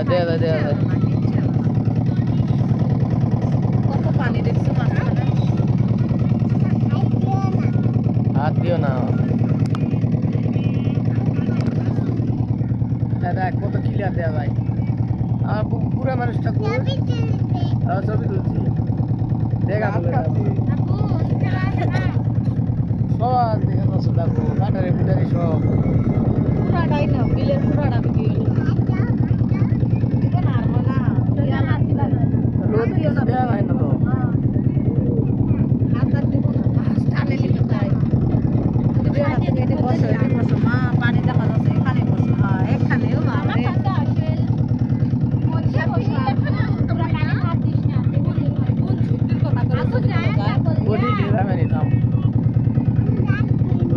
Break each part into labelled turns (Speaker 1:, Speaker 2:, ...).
Speaker 1: দেয়া যায় দেয়া যায়।
Speaker 2: কত পানি দেখছো মাঝখানে?
Speaker 1: হাত দিও না। দেখ কত ক্লিয়ার দেয়া যায়। আর পুরা মানুষটা ছবি তুলছি দেখা সব দেখা যাচ্ছে দেখো কাটারে কুটারে সব
Speaker 2: পুরাটাই না বিলের পুরাটা ভিডিও
Speaker 1: রোদ দেওয়া হয় না তো
Speaker 2: মা পানি দেখা যাচ্ছে এখানে বসে এখানেও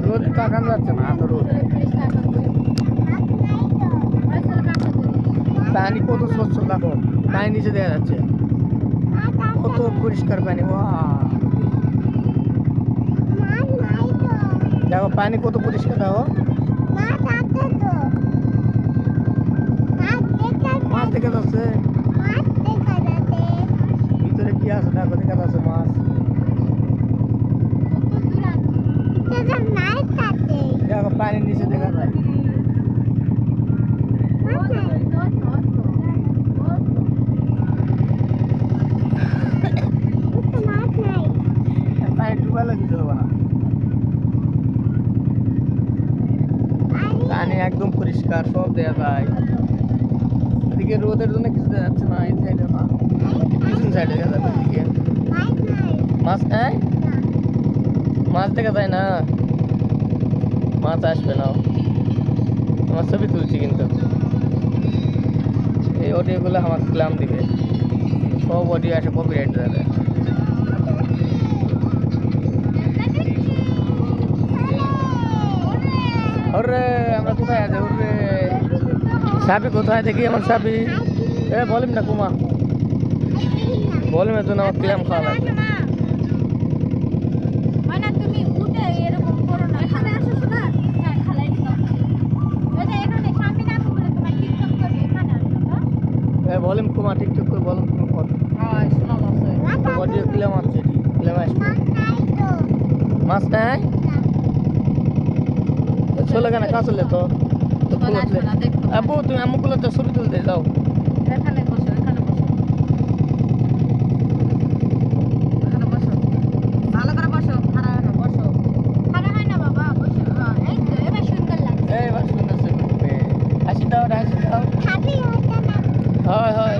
Speaker 1: রোদ তাকান যাচ্ছে না এত রোদ পানি কত স্বচ্ছ দেখো পানি নিচে দেওয়া যাচ্ছে কত পরিষ্কার পানি দেখো পানি কত পরিষ্কার দেখো মাছ দেখা যাচ্ছে ভিতরে কি আছে দেখো দেখা যাচ্ছে মাছ দেখো পানির নিচে দেখা যায় পানি ডুবালে দিতে হবে না পানি একদম পরিষ্কার সব দেওয়া যায় এদিকে রোদের জন্য কিছু দেখা যাচ্ছে না এই সাইডে না পিছন সাইডে দেখা যাবে এদিকে মাছ নেই মাছ দেখা যায় না মাছ আসবে না আমার ছবি তুলছি কিন্তু এই অডিওগুলো আমাকে ক্লাম দিবে সব অডিও আসে কপিরাইট যাবে ওরে আমরা কোথায় আছে ওরে সাপি কোথায় দেখি আমার সাপি এ বলিম না কুমা বলিম জন্য আমার ক্লাম খাওয়া লাগবে বলিম কুমা টিকটক করে বলুন তুমি কত অডিও ক্লাম আছে ক্লাম আসবে মাছ নাই চলে কেন কাজ চলে তো আবু তুমি আমুগুলো তো ছবি তুলতে যাও
Speaker 2: এখানে বসো এখানে বসো এখানে বসো ভালো করে বসো খারাপ না বসো খারাপ হয় না বাবা বসো এই তো এবার সুন্দর লাগছে
Speaker 1: এবার সুন্দর ছবি হাসি দাও হাসি দাও হয় হয়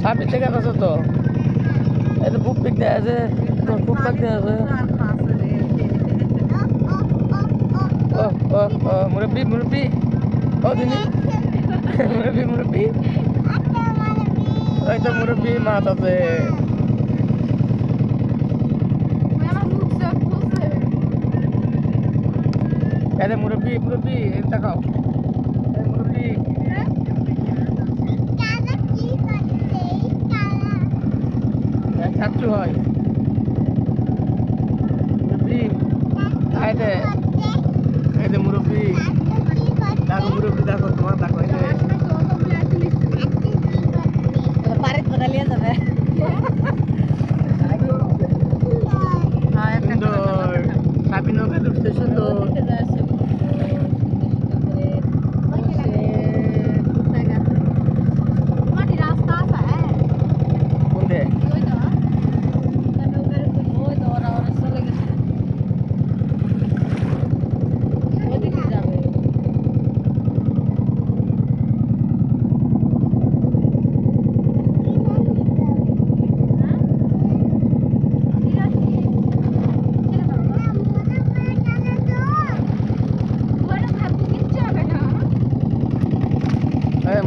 Speaker 1: সাপের থেকে আছে তো এই তো বুক পিক দেওয়া আছে বুক পাক দেওয়া আছে ও মুরব্বী মুরব্বী ও দিনি মুরব্বী ওই তো মুরব্বী মাছ আছে এই মুরব্বী মুরব্বী দেখাও মুরব্বী ছাত্র হয় মুরব্বী এই যে মুরব্বী দেখো মুরব্বী দেখো তোমার দেখো এই যে
Speaker 2: পারে বদলিয়ে যাবে
Speaker 1: সুন্দর সাপি নৌকা ঢুকতে সুন্দর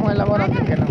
Speaker 1: ময়লা বড় কেন